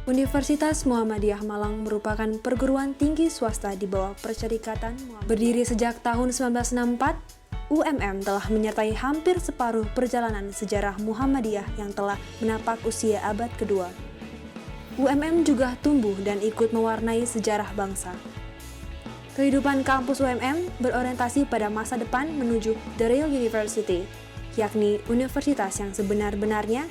Universitas Muhammadiyah Malang merupakan perguruan tinggi swasta di bawah Perserikatan Muhammadiyah. Berdiri sejak tahun 1964, UMM telah menyertai hampir separuh perjalanan sejarah Muhammadiyah yang telah menapak usia abad kedua. UMM juga tumbuh dan ikut mewarnai sejarah bangsa. Kehidupan kampus UMM berorientasi pada masa depan menuju The Real University, yakni universitas yang sebenar-benarnya,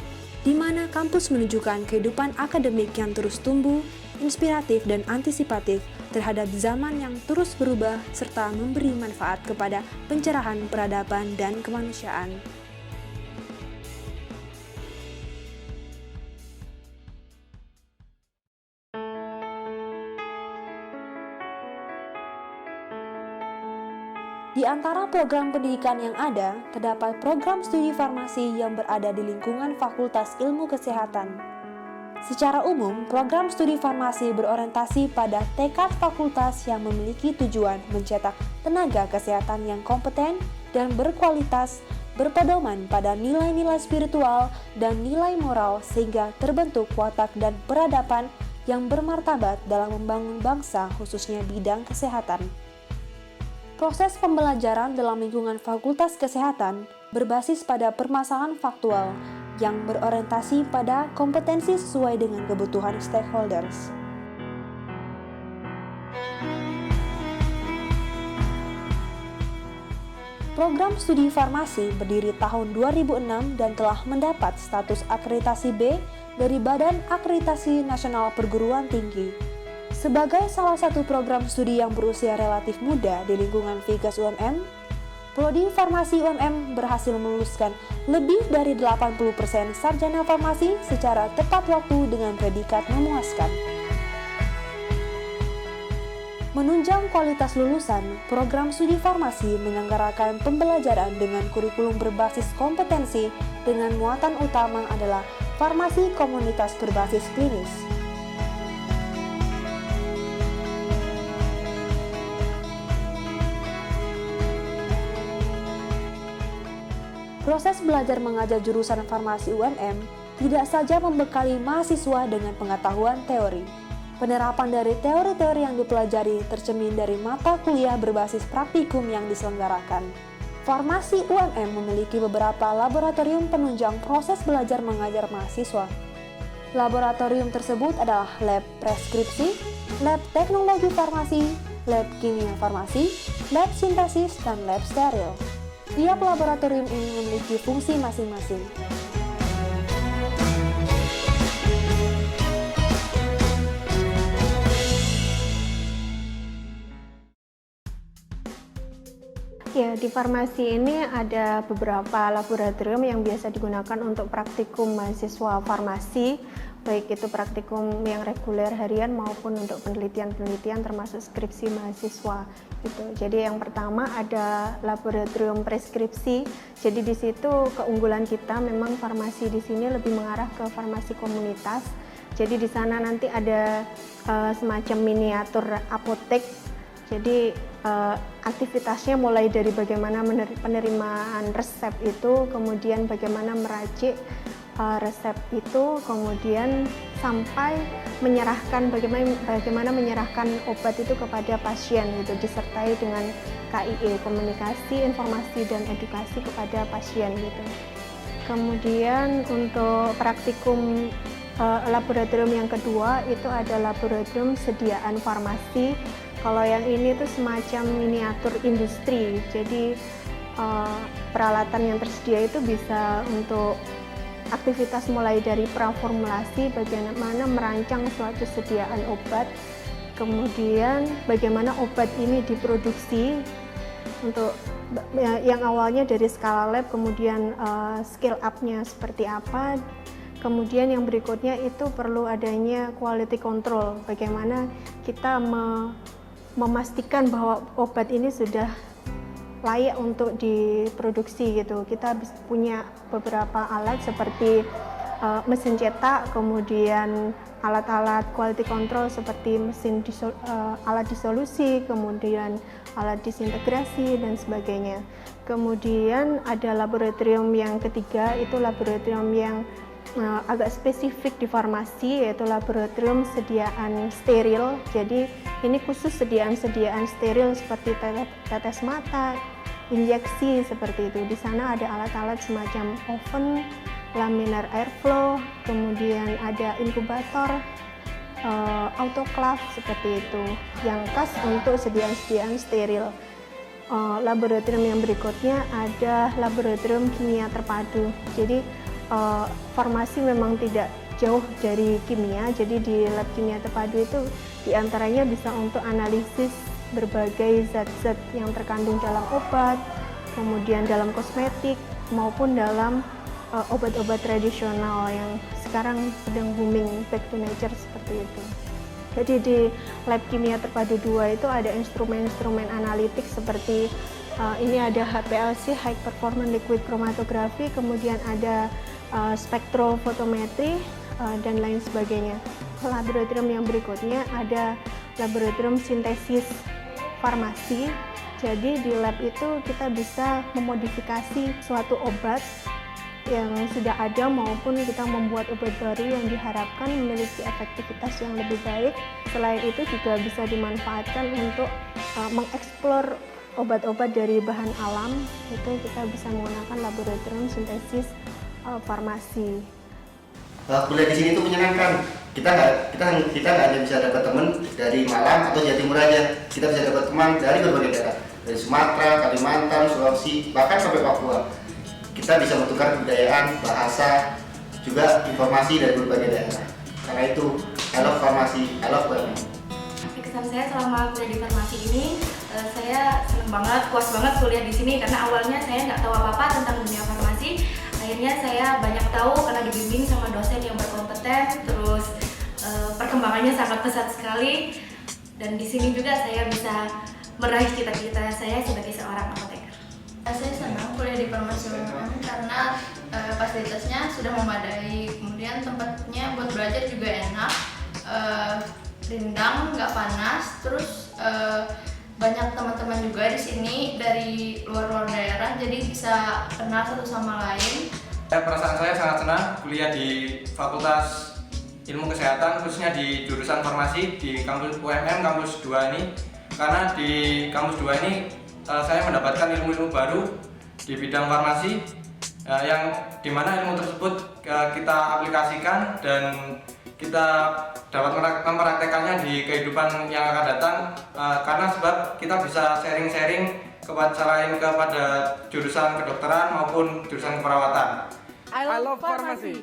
di mana kampus menunjukkan kehidupan akademik yang terus tumbuh, inspiratif dan antisipatif terhadap zaman yang terus berubah serta memberi manfaat kepada pencerahan peradaban dan kemanusiaan. Di antara program pendidikan yang ada, terdapat program studi farmasi yang berada di lingkungan Fakultas Ilmu Kesehatan. Secara umum, program studi farmasi berorientasi pada tekad fakultas yang memiliki tujuan mencetak tenaga kesehatan yang kompeten dan berkualitas, berpedoman pada nilai-nilai spiritual dan nilai moral sehingga terbentuk watak dan peradaban yang bermartabat dalam membangun bangsa khususnya bidang kesehatan. Proses pembelajaran dalam lingkungan Fakultas Kesehatan berbasis pada permasalahan faktual yang berorientasi pada kompetensi sesuai dengan kebutuhan stakeholders. Program studi farmasi berdiri tahun 2006 dan telah mendapat status akreditasi B dari Badan Akreditasi Nasional Perguruan Tinggi. Sebagai salah satu program studi yang berusia relatif muda di lingkungan Figas UMM, Prodi Farmasi UMM berhasil meluluskan lebih dari 80% sarjana farmasi secara tepat waktu dengan predikat memuaskan. Menunjang kualitas lulusan, program studi farmasi menyelenggarakan pembelajaran dengan kurikulum berbasis kompetensi dengan muatan utama adalah farmasi komunitas berbasis klinis. Proses belajar mengajar jurusan farmasi UMM tidak saja membekali mahasiswa dengan pengetahuan teori. Penerapan dari teori-teori yang dipelajari tercermin dari mata kuliah berbasis praktikum yang diselenggarakan. Farmasi UMM memiliki beberapa laboratorium penunjang proses belajar mengajar mahasiswa. Laboratorium tersebut adalah lab preskripsi, lab teknologi farmasi, lab kimia farmasi, lab sintesis, dan lab steril. Tiap laboratorium ini memiliki fungsi masing-masing. Ya, di farmasi ini ada beberapa laboratorium yang biasa digunakan untuk praktikum mahasiswa farmasi, baik itu praktikum yang reguler harian maupun untuk penelitian-penelitian termasuk skripsi mahasiswa gitu. Jadi yang pertama ada laboratorium preskripsi. Jadi di situ keunggulan kita memang farmasi di sini lebih mengarah ke farmasi komunitas. Jadi di sana nanti ada semacam miniatur apotek. Jadi aktivitasnya mulai dari bagaimana penerimaan resep itu, kemudian bagaimana meracik resep itu, kemudian sampai menyerahkan bagaimana menyerahkan obat itu kepada pasien gitu, disertai dengan KIE, komunikasi, informasi dan edukasi kepada pasien gitu. Kemudian untuk praktikum laboratorium yang kedua itu ada laboratorium sediaan farmasi. Kalau yang ini tuh semacam miniatur industri, jadi peralatan yang tersedia itu bisa untuk aktivitas mulai dari praformulasi, bagaimana merancang suatu sediaan obat, kemudian bagaimana obat ini diproduksi untuk yang awalnya dari skala lab, kemudian scale up-nya seperti apa, kemudian yang berikutnya itu perlu adanya quality control, bagaimana kita memastikan bahwa obat ini sudah layak untuk diproduksi gitu. Kita punya beberapa alat seperti mesin cetak, kemudian alat-alat quality control seperti alat disolusi, kemudian alat disintegrasi dan sebagainya. Kemudian ada laboratorium yang ketiga, itu laboratorium yang agak spesifik di farmasi, yaitu laboratorium sediaan steril. Jadi ini khusus sediaan steril seperti tetes mata, injeksi seperti itu. Di sana ada alat-alat semacam oven, laminar airflow, kemudian ada inkubator, autoclave seperti itu, yang khas untuk sediaan steril. Laboratorium yang berikutnya ada laboratorium kimia terpadu. Jadi farmasi memang tidak jauh dari kimia, jadi di lab kimia terpadu itu diantaranya bisa untuk analisis berbagai zat-zat yang terkandung dalam obat, kemudian dalam kosmetik, maupun dalam obat-obat tradisional yang sekarang sedang booming, back to nature seperti itu. Jadi di lab kimia terpadu 2 itu ada instrumen-instrumen analitik seperti ini ada HPLC, High Performance Liquid Chromatography, kemudian ada spektrofotometri dan lain sebagainya. Laboratorium yang berikutnya ada laboratorium sintesis farmasi. Jadi di lab itu kita bisa memodifikasi suatu obat yang sudah ada maupun kita membuat obat baru yang diharapkan memiliki efektivitas yang lebih baik. Selain itu juga bisa dimanfaatkan untuk mengeksplor obat-obat dari bahan alam. Itu kita bisa menggunakan laboratorium sintesis farmasi. Kuliah di sini itu menyenangkan. Kita nggak hanya bisa dapat teman dari Malang atau Jawa Timur aja. Kita bisa dapat teman dari berbagai daerah, dari Sumatera, Kalimantan, Sulawesi, bahkan sampai Papua. Kita bisa bertukar kebudayaan, bahasa, juga informasi dari berbagai daerah. Karena itu, I love farmasi, I love UMM. Kesan saya selama kuliah di farmasi ini, saya senang banget, puas banget kuliah di sini karena awalnya saya nggak tahu apa-apa tentang dunia farmasi. Akhirnya saya banyak tahu karena dibimbing sama dosen yang berkompeten, terus perkembangannya sangat pesat sekali. Dan di sini juga saya bisa meraih cita-cita saya sebagai seorang apoteker. Saya senang kuliah di farmasi UMM karena fasilitasnya sudah memadai, kemudian tempatnya buat belajar juga enak, rindang, nggak panas, terus banyak teman-teman juga di sini dari luar daerah, jadi bisa kenal satu sama lain. Perasaan saya sangat senang kuliah di Fakultas Ilmu Kesehatan, khususnya di jurusan farmasi di kampus UMM kampus 2 ini, karena di kampus 2 ini saya mendapatkan ilmu-ilmu baru di bidang farmasi yang dimana ilmu tersebut kita aplikasikan dan kita dapat mempraktekannya di kehidupan yang akan datang, karena sebab kita bisa sharing-sharing selain kepada jurusan kedokteran maupun jurusan keperawatan. I love pharmacy.